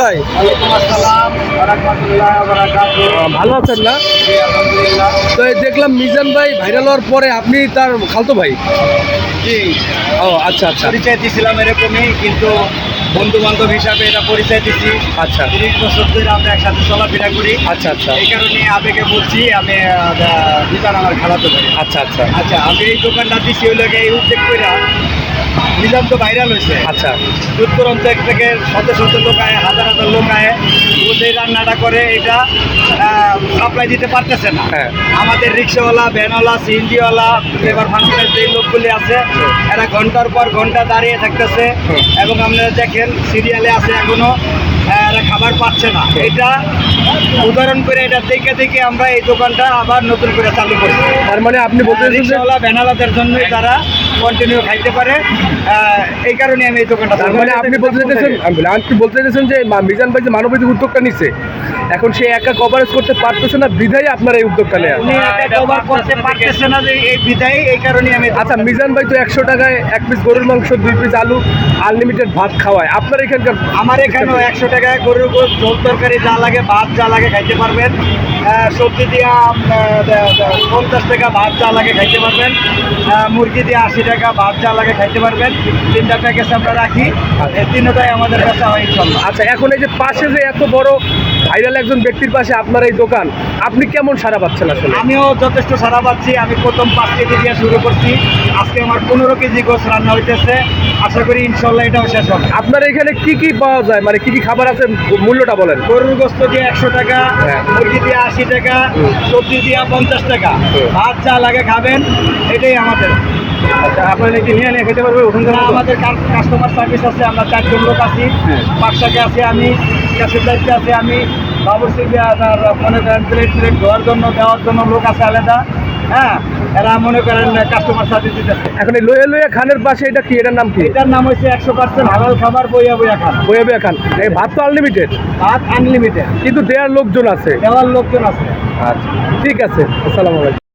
ভাই, ভালো আছেন না? তো এই দেখলাম মিজান ভাই ভাইরাল হওয়ার পরে আপনি তার খালতো ভাই। জি, ও আচ্ছা আচ্ছা পরিচয় দিয়েছিলাম এরকমই, কিন্তু বন্ধু বান্ধব হিসাবে এটা পরিচয় দিচ্ছি। আচ্ছা 30 বছর ধরে আমরা একসাথে চলাফেরা করি। আচ্ছা আচ্ছা এই কারণে আবেগে বলছি আমি মিজান আমার খেলাতে পারি। আচ্ছা আচ্ছা আচ্ছা, আমি এই দোকানটা দিচ্ছি হইলে এই উদ্যোগ করে মিজান তো ভাইরাল হয়েছে। আচ্ছা দূর দূরান্ত থেকে শত শত লোক আয়, হাজার হাজার লোক আয়, ও যে রান্নাটা করে এটা সাপ্লাই দিতে পারতেছে না। হ্যাঁ। আমাদের রিক্সাওয়ালা, ভ্যানওয়ালা, সিএনজিওয়ালা, লেবার ফাংশনের যে লোকগুলি আছে এরা ঘন্টার পর ঘন্টা দাঁড়িয়ে থাকতেছে এবং আপনারা দেখেন সিরিয়ালে আছে এখনো এরা খাবার পাচ্ছে না। এটা উদাহরণ করে এটা দেখে দেখে আমরা এই দোকানটা আবার নতুন করে চালু করছি। তার মানে আপনি বলতে চাইছেন যে রিক্সাওয়ালা, ভ্যানওয়ালাদের জন্যই তারা কন্টিনিউ খাইতে পারে। এই কারণে আমি এই দোকানটা তার মানে আপনি বলতে চাইছেন যে মিজান ভাই যে মানবিক উদ্যোগটা নিচ্ছে, এখন সে একা কভারেজ করতে পারতেছে না, বিধায় আপনার এই উদ্যোগটা নেওয়া। উনি এটা কভার করতে পারতেছে না, যে এই বিদায় এই কারণে আমি। আচ্ছা, মিজান ভাই তো 100 টাকায় 1 পিস গরুর মাংস, 2 পিস আলু, আনলিমিটেড ভাত খাওয়ায়। আপনার এখানকার আমার এখানেও 100 টাকায় গরুর গোশত, ঝোল তরকারি যা লাগে, ভাত যা লাগে খাইতে পারবেন। সবজি দিয়া 50 টাকা, ভাত যা লাগে খাইতে পারবেন। মুরগি দিয়ে 80 টাকা, ভাত যা লাগে খাইতে পারবেন। 3টা প্যাকেজ আমরা রাখি, এই 3টাই আমাদের কাছে হয় ইনশাল্লাহ। আচ্ছা, এখন এই যে পাশে যে এত বড় ভাইরাল একজন ব্যক্তির পাশে আপনার এই দোকান, আপনি কেমন সাড়া পাচ্ছেন আসলে? আমিও যথেষ্ট সাড়া পাচ্ছি। আমি প্রথম 5 কেজি দিয়ে শুরু করছি, আজকে আমার 15 কেজি গোশ রান্না হইতেছে। আশা করি ইনশাল্লাহ এটাও শেষ হবে। আপনার এখানে কি কি পাওয়া যায়, মানে কি কি খাবার আছে, মূল্যটা বলেন। গরুর গোস্ত দিয়ে 100 টাকা, হ্যাঁ। মুরগি দিয়ে 80 টাকা, সবজি দিয়ে 50 টাকা, ভাত যা লাগে খাবেন, এটাই আমাদের। আচ্ছা, আপনার কি নিয়ে নিয়ে খেতে পারবে ওখান থেকে? আমাদের কাস্টমার সার্ভিস আছে, আমরা 4 জন লোক আছি। পাকশাকে আছে আমি, ক্যাশের দায়িত্বে আছে আমি, বাবুর্চি মনে করেন প্লেট ধোয়ার জন্য, দেওয়ার জন্য লোক আছে আলাদা। হ্যাঁ, এরা মনে করেন কাস্টমার সার্ভিস দিতেছে। এখন এই লয়ে লয়ে খানের পাশে এটা কি, এটার নাম কি? এটার নাম হচ্ছে 100% হালাল খাবার, বইয়া বইয়া খান। বয়ে বয়ে খান। এই ভাত তো আনলিমিটেড, ভাত আনলিমিটেড, কিন্তু দেওয়ার লোকজন আছে। দেওয়ার লোকজন আছে। আচ্ছা, ঠিক আছে, আসসালামু আলাইকুম।